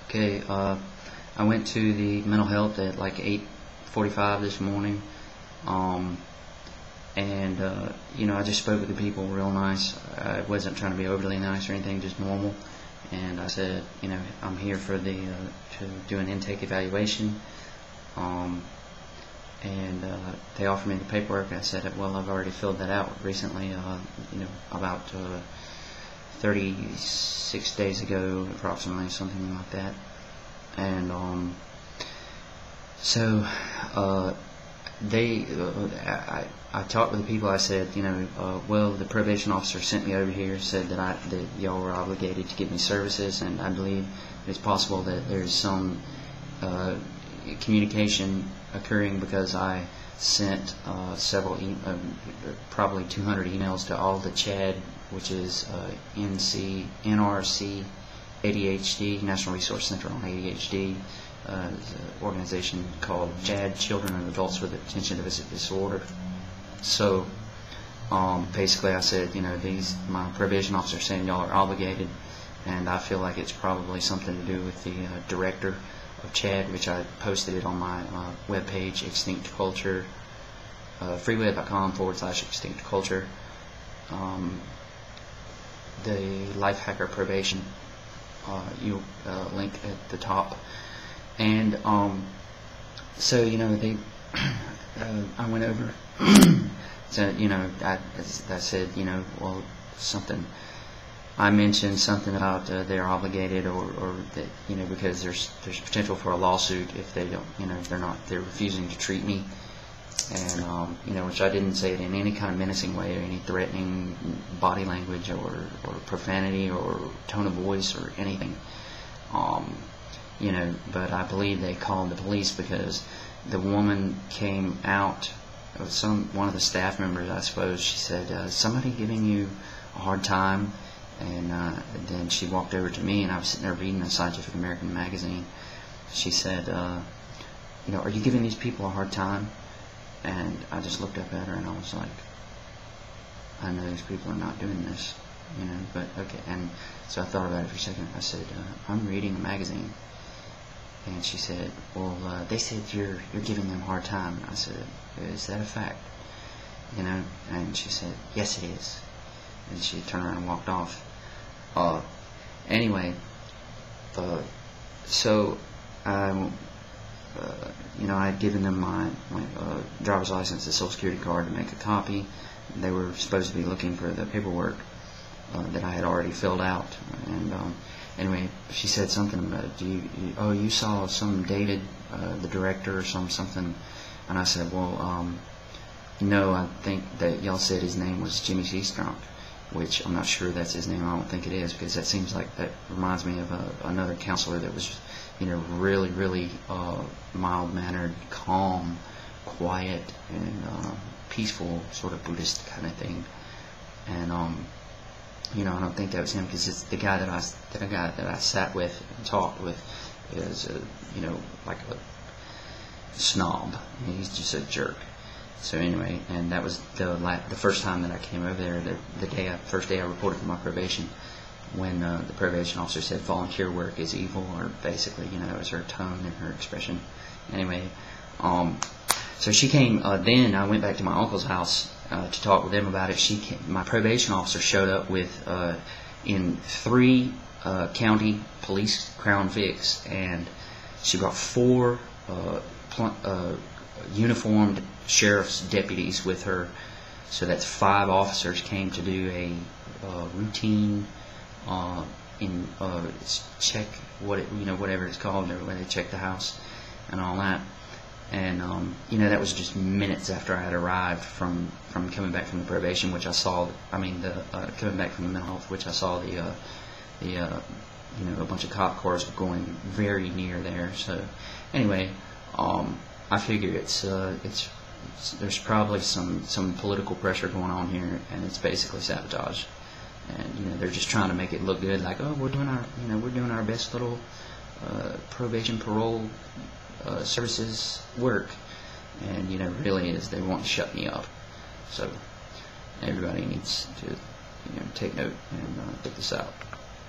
Okay, I went to the mental health at like 8:45 this morning, and I just spoke with the people real nice. I wasn't trying to be overly nice or anything, just normal. And I said, I'm here for to do an intake evaluation. And they offered me the paperwork. I said, well, I've already filled that out recently, about 36 days ago, approximately, something like that. And so I talked with the people. I said, well, the probation officer sent me over here, said that y'all were obligated to give me services, and I believe it's possible that there's some communication occurring because I sent probably 200 emails to all the CHAD, which is NRCADHD, National Resource Center on ADHD, an organization called CHAD, Children and Adults with Attention Deficit Disorder. So basically I said, my probation officer saying y'all are obligated, and I feel like it's probably something to do with the director of CHAD, which I posted it on my webpage, Extinct Culture, freeweb.com/Extinct Culture, the Life Hacker Probation link at the top. And so I went over. So I said, well, something. I mentioned something about they're obligated, or that because there's potential for a lawsuit if they don't, if they're refusing to treat me, and which I didn't say it in any kind of menacing way or any threatening body language or profanity or tone of voice or anything, but I believe they called the police because the woman came out, one of the staff members, I suppose. She said, somebody giving you a hard time. And then she walked over to me, and I was sitting there reading a Scientific American magazine. She said, are you giving these people a hard time? And I just looked up at her, and I was like, I know these people are not doing this, but okay. And so I thought about it for a second. I said, I'm reading a magazine. And she said, well, they said you're giving them a hard time. And I said, is that a fact? And she said, yes, it is. And she turned around and walked off. Anyway, so I had given them my driver's license, the Social Security card, to make a copy. They were supposed to be looking for the paperwork that I had already filled out. And anyway, she said something about, you saw some dated, the director or something. And I said, well, no, I think that y'all said his name was Jimmy Seastrunk, which I'm not sure that's his name. I don't think it is, because that seems like, that reminds me of another counselor that was, really, really mild-mannered, calm, quiet, and peaceful, sort of Buddhist kind of thing. And I don't think that was him, because it's the guy that I sat with and talked with is like a snob. He's just a jerk. So anyway, and that was the first time that I came over there, the first day I reported for my probation, when the probation officer said volunteer work is evil, or basically, that was her tone and her expression. Anyway, so she came, then I went back to my uncle's house to talk with them about it. My probation officer showed up with, in 3 county police Crown Vics, and she brought 4 uniformed sheriff's deputies with her, so that's 5 officers came to do a routine check, whatever it's called, where they check the house and all that. And that was just minutes after I had arrived from coming back from the probation, which I saw. Coming back from the mental health, which I saw a bunch of cop cars going very near there. So anyway, I figure there's probably some political pressure going on here, and it's basically sabotage. And they're just trying to make it look good, like, oh, we're doing our best little probation parole services work, and really is they want to shut me up. So everybody needs to take note and check this out.